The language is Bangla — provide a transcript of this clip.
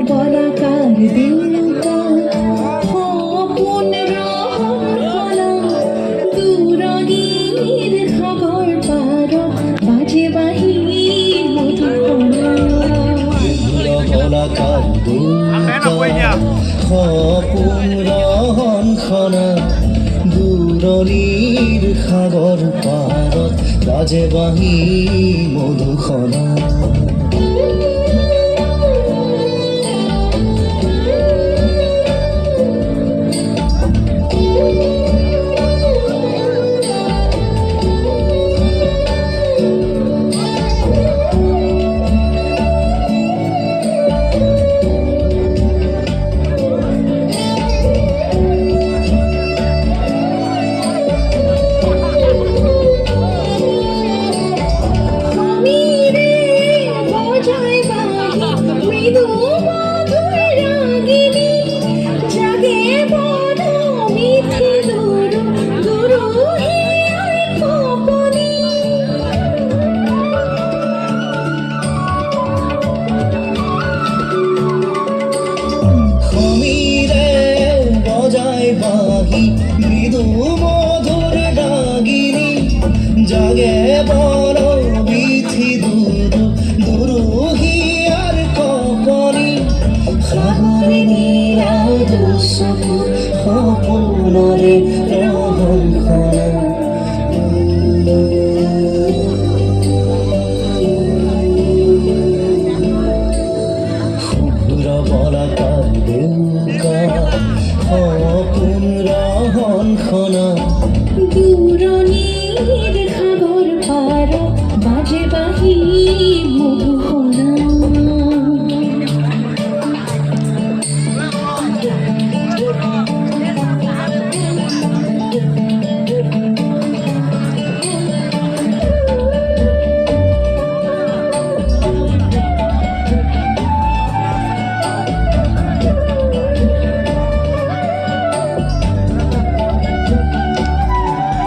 বলাকার দিনটা অপন রহনা দূরগীর খবর পার বাজে বাহি বলাকার দিনটা অপন রহনা দূরগীর খবর পার বাজে বাহি মধুখনা বাহি মৃদু মধুর রাগিনী জাগে বড় বিথি দূর দুরুহি আর কপনি সাগরে নীলা দুঃসপুর সপনরে রহন শুভ্র বলাকার দেউকা অপন রহনখনা দূরনীর খবর পার বাজে বাহি মধু